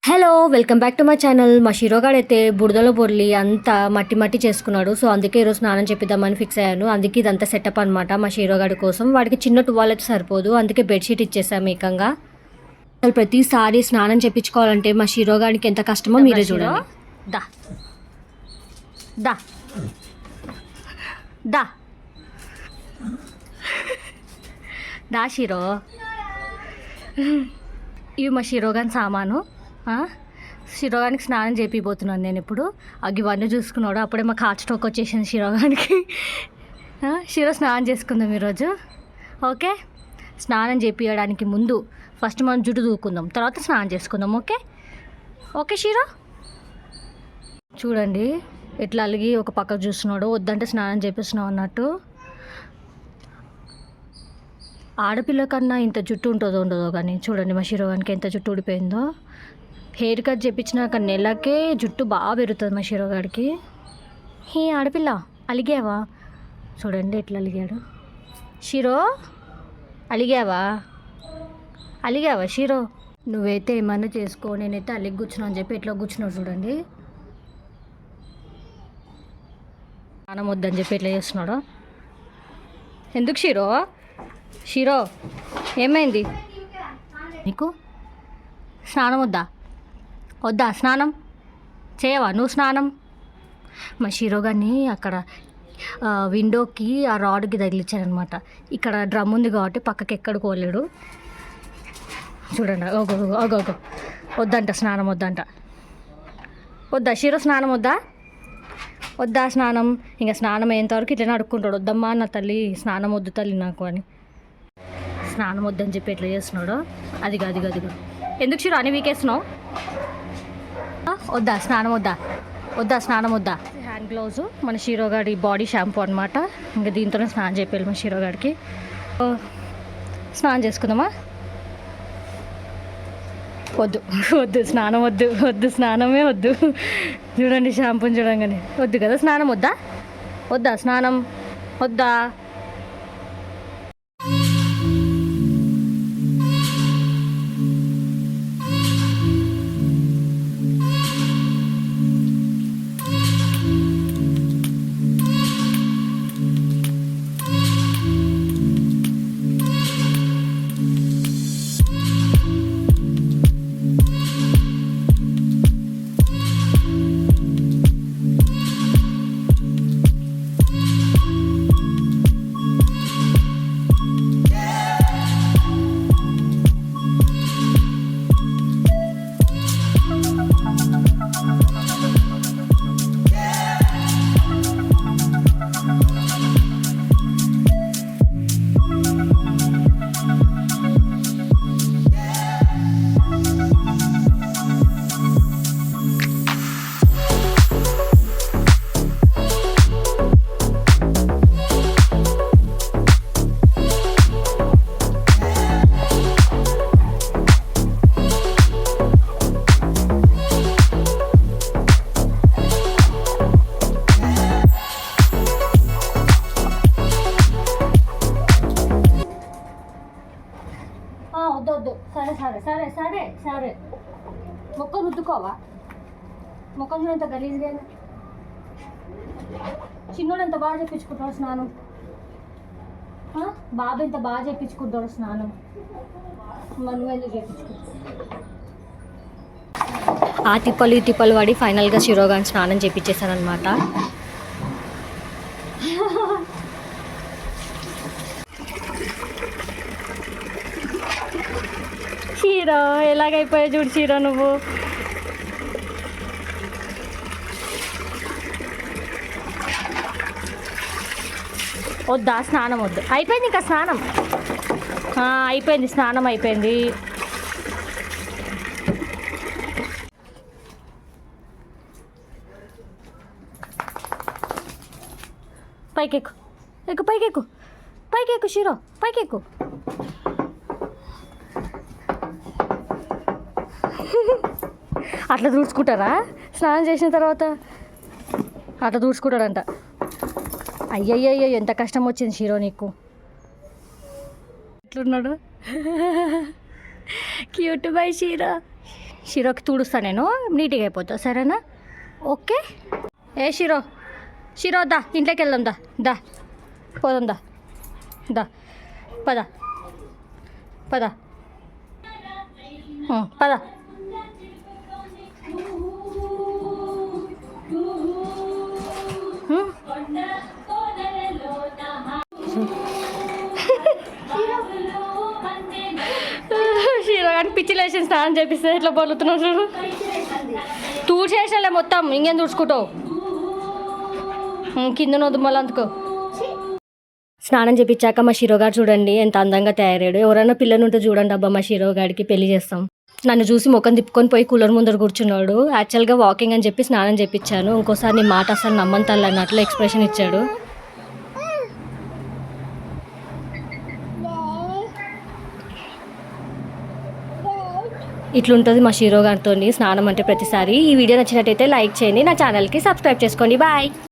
Hello welcome back to my channel. మా షిరోగాడైతే బురదలో బొర్లి అంతా మట్టి మట్టి చేసుకున్నాడు. సో అందుకే ఈరోజు స్నానం చెప్పిద్దామని ఫిక్స్ అయ్యాను. అందుకే ఇదంతా సెటప్ అనమాట మా షిరోగాడి కోసం. వాడికి చిన్న టువాల్ అయితే సరిపోదు, అందుకే బెడ్షీట్ ఇచ్చేసాము ఏకంగా. అసలు ప్రతిసారి స్నానం చెప్పించుకోవాలంటే మా షిరోగాడికి ఎంత కష్టమో మీరే చూడండి. దా దా దా దా షిరో, ఇవి మా షిరోగాని సామాను. షిరోగానికి స్నానం చేపిపోతున్నాను నేను ఇప్పుడు. ఇవన్నీ చూసుకున్నాడు. అప్పుడే మాకు హార్ట్ స్ట్రోక్ వచ్చేసింది షిరోగానికి. షిరో స్నానం చేసుకుందాం ఈరోజు. ఓకే, స్నానం చేపించడానికి ముందు ఫస్ట్ మనం జుట్టు దూకుందాం, తర్వాత స్నానం చేసుకుందాం. ఓకే ఓకే షిరో, చూడండి ఎట్లా అలిగి ఒక పక్కకు చూస్తున్నాడు. వద్దంటే స్నానం చేపిస్తున్నావు అన్నట్టు. ఆడపిల్ల కన్నా ఇంత జుట్టు ఉంటుందో ఉండదో కానీ చూడండి మా షిరోగానికి ఎంత జుట్టు ఊడిపోయిందో. హెయిర్ కట్ చేయించినాక నెలకే జుట్టు బాగా పెరుగుతుంది మా షిరోగాడికి. హే ఆడపిల్ల, అలిగావా? చూడండి ఎట్లా అలిగాడు. షిరో అలిగావా? అలిగావా షిరో? నువ్వైతే ఏమన్నా చేసుకో, నేనైతే అలిగి కూర్చున్నావు అని చెప్పి ఎట్లా కూర్చున్నావు చూడండి. స్నానం వద్దని చెప్పి ఎట్లా చేస్తున్నాడు. ఎందుకు షిరో? షిరో ఏమైంది నీకు? స్నానం వద్దా? వద్దా స్నానం చేయవా నువ్వు స్నానం? మా షిరోగాన్ని అక్కడ విండోకి ఆ రాడ్కి తగిలిచ్చారనమాట. ఇక్కడ డ్రమ్ ఉంది కాబట్టి పక్కకి ఎక్కడికి పోలేడు. చూడండి ఓగో వద్దంట స్నానం, వద్దంట. వద్దా షిరో స్నానం? వద్దా వద్దా స్నానం? ఇంకా స్నానం అయ్యేంతవరకు ఇట్లనే అడుక్కుంటాడు. వద్దమ్మా నా తల్లి, స్నానం వద్దు తల్లి నాకు అని. స్నానం వద్దని చెప్పి ఎట్లా చేస్తున్నాడో. అదిగో ఎందుకు షిరో అని వీకేస్తున్నావు? వద్దా స్నానం? వద్దా స్నానం? వద్దా. హ్యాండ్ గ్లౌజ్ మన షిరోగాడి బాడీ షాంపూ అనమాట. ఇంకా దీంతోనే స్నానం చెప్పాలి మన షిరోగాడికి. స్నానం చేసుకుందామా? వద్దు స్నానం వద్దు స్నానమే వద్దు. చూడండి షాంపూని చూడంగానే వద్దు కదా స్నానం. వద్దా స్నానం? వద్దా. వద్దు సరే మొక్క రుద్దుకోవా? మొక్కం చూడ ఎంత గలీజ్గా. చిన్నోడు ఎంత బాగా చెప్పించుకుంటాడు స్నానం. బాబు ఎంత బాగా చెప్పించుకుంటాడు స్నానం. మనం ఎందుకు చెప్పించుకుంటాం? ఆ తిప్పలు ఈ తిప్పలు పడి ఫైనల్గా షిరోగాని స్నానం చేయించేశానమాట. షీరో ఎలాగైపోయావు చూడు షీరో నువ్వు. వద్దా స్నానం? వద్దు. అయిపోయింది ఇంకా స్నానం. అయిపోయింది స్నానం అయిపోయింది. పైకెక్కు షీరో, పైకెక్కు. అట్లా దూడ్చుకుంటారా స్నానం చేసిన తర్వాత? అట్లా దూడ్చుకుంటాడంట. అయ్యయ్యో ఎంత కష్టం వచ్చింది షీరో నీకు. ఎట్లున్నాడు? క్యూట్ బై షీరో. షిరోకి తుడుస్తా నేను, నీట్గా అయిపోతా, సరేనా? ఓకే. ఏ షిరో దా, ఇంట్లోకి వెళ్దాం, దా దా పోదాం, దా దా పద పద పద. షీరో కానీ పిచ్చి లేచి స్నానం చేపిస్తే ఎట్లా బొలుతున్నావు చూడు. తూడ్చేసాలే మొత్తం, ఇంకేం తుడుచుకుంటావు, కింద నొద్దు మళ్ళీ అందుకో. స్నానం చేపించాక మా షిరోగాడు చూడండి ఎంత అందంగా తయారయ్యాడు. ఎవరైనా పిల్లని ఉంటే చూడండి అబ్బా, మా షిరోగాడికి పెళ్లి చేస్తాం. నన్ను చూసి ముఖం తిప్పుకొని పోయి కూలర్ ముందర కూర్చున్నాడు. యాక్చువల్గా వాకింగ్ అని చెప్పి స్నానం చేపించాను. ఇంకోసారి నీ మాట అసలు నమ్మని తల్లి అన్నట్లు ఎక్స్ప్రెషన్ ఇచ్చాడు. ఇట్లుంటుంది మా షిరోగాడితో స్నానం అంటే ప్రతిసారి. ఈ వీడియో నచ్చినట్టయితే లైక్ చేయండి, నా ఛానల్కి సబ్స్క్రైబ్ చేసుకోండి. బాయ్.